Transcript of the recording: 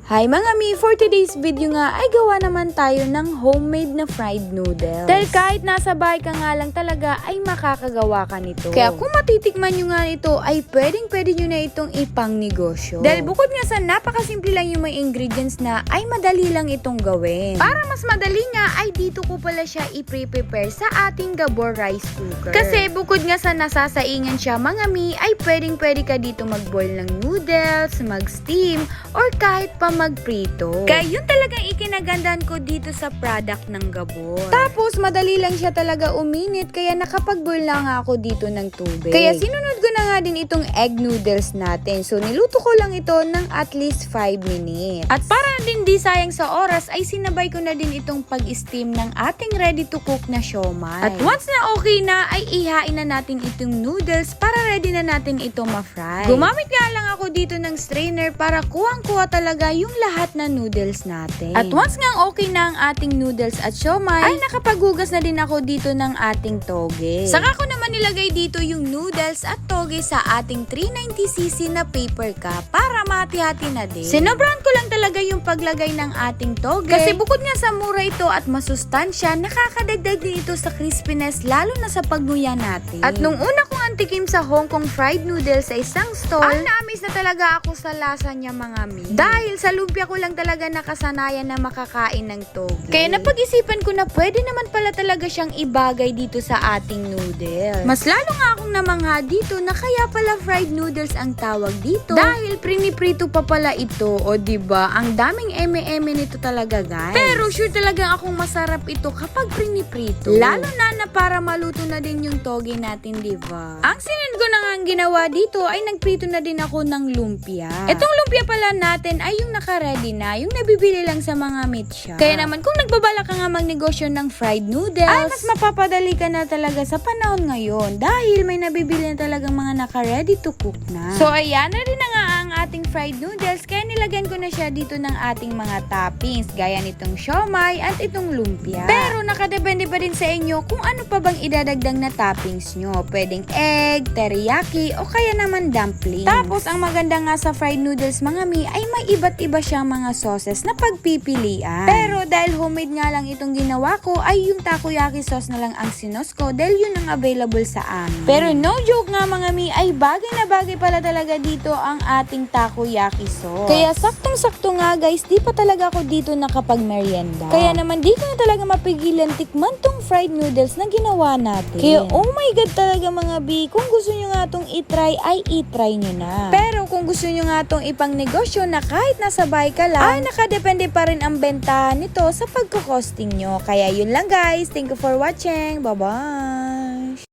Hi mga mi! For today's video nga ay gawa naman tayo ng homemade na fried noodles. Dahil kahit nasa bahay ka nga lang talaga ay makakagawa ka nito. Kaya kung matitikman nyo nga ito ay pwede nyo na itong ipang negosyo. Dahil bukod nga sa napakasimple lang yung mga ingredients na ay madali lang itong gawin. Para mas madali nga ay dito ko pala siya i-prepare sa ating Gabor rice cooker. Kasi bukod nga sa nasasaingan siya mga mi ay pwede ka dito mag-boil ng noodles, mag-steam, or kahit pa magprito. Kaya yun talagang ikinagandahan ko dito sa product ng Gabor. Tapos madali lang siya talaga uminit kaya nakapag-boil lang ako dito ng tubig. Kaya sinunod ko na nga din itong egg noodles natin. So niluto ko lang ito ng at least 5 minutes. At para din di sayang sa oras ay sinabay ko na din itong pag-steam ng ating ready to cook na siomai. At once na okay na ay ihain na natin itong noodles para ready na natin ito ma-fry. Gumamit nga lang ako dito ng strainer para kuwang-kuha talaga yung lahat na noodles natin. At once nga okay na ang ating noodles at siomai, ay nakapaghugas na din ako dito ng ating toge. Saka ko naman nilagay dito yung noodles at toge sa ating 390cc na paper cup para mati-hati na din. Sinobrahan ko lang talaga yung paglagay ng ating toge. Kasi bukod nga sa mura ito at masustansya, nakakadagdag din ito sa crispiness lalo na sa pagnuya natin. At nung una kong antikim sa Hong Kong fried noodles sa isang stall, ay na-amaze na talaga ako sa lasa niya mga mi. Dahil sa lumpia ko lang talaga nakasanayan na makakain ng toge. Kaya napag-isipan ko na pwede naman pala talaga siyang ibagay dito sa ating noodles. Mas lalo nga akong namangha dito na kaya pala fried noodles ang tawag dito. Dahil priniprito pa pala ito. O diba, ang daming eme-eme nito talaga guys. Pero sure talaga akong masarap ito kapag priniprito. Lalo na para maluto na din yung toge natin, diba? Ang sinunod ko na nga ang ginawa dito ay nagprito na din ako ng lumpia. Itong lumpia pala natin ay yung naka-ready na, yung nabibili lang sa mga meat shop. Kaya naman kung nagbabala ka nga magnegosyo ng fried noodles, ay mas mapapadali ka na talaga sa panahon ngayon dahil may nabibili na talagang mga naka-ready to cook na. So ayan na rin na nga ang ating fried noodles kaya nilagyan ko na siya dito ng ating mga toppings gaya nitong siomai at itong lumpia. Pero nakadepende pa rin sa inyo kung ano pa bang idadagdag na toppings nyo. Pwedeng egg, teriyaki o kaya naman dumpling. Tapos ang maganda nga sa fried noodles mga mi ay may iba't iba siyang mga sauces na pagpipilian. Pero dahil homemade nga lang itong ginawa ko ay yung takoyaki sauce na lang ang sinos ko dahil yun ang available sa amin. Pero no joke nga mga mi ay bagay na bagay pala talaga dito ang ating takoyaki sauce. Kaya saktong-sakto nga guys, di pa talaga ako dito nakapag-merienda. Kaya naman di ko na talaga mapigilan tikman tong fried noodles na ginawa natin. Kaya oh my god talaga mga bi, kung gusto nyo nga tong itry ay itry nyo na. Pero kung gusto nyo nga tong ipang negosyo na kahit nasa bahay ka lang, ay nakadepende pa rin ang bentahan nito sa pagkakosting nyo. Kaya yun lang guys, thank you for watching, bye bye!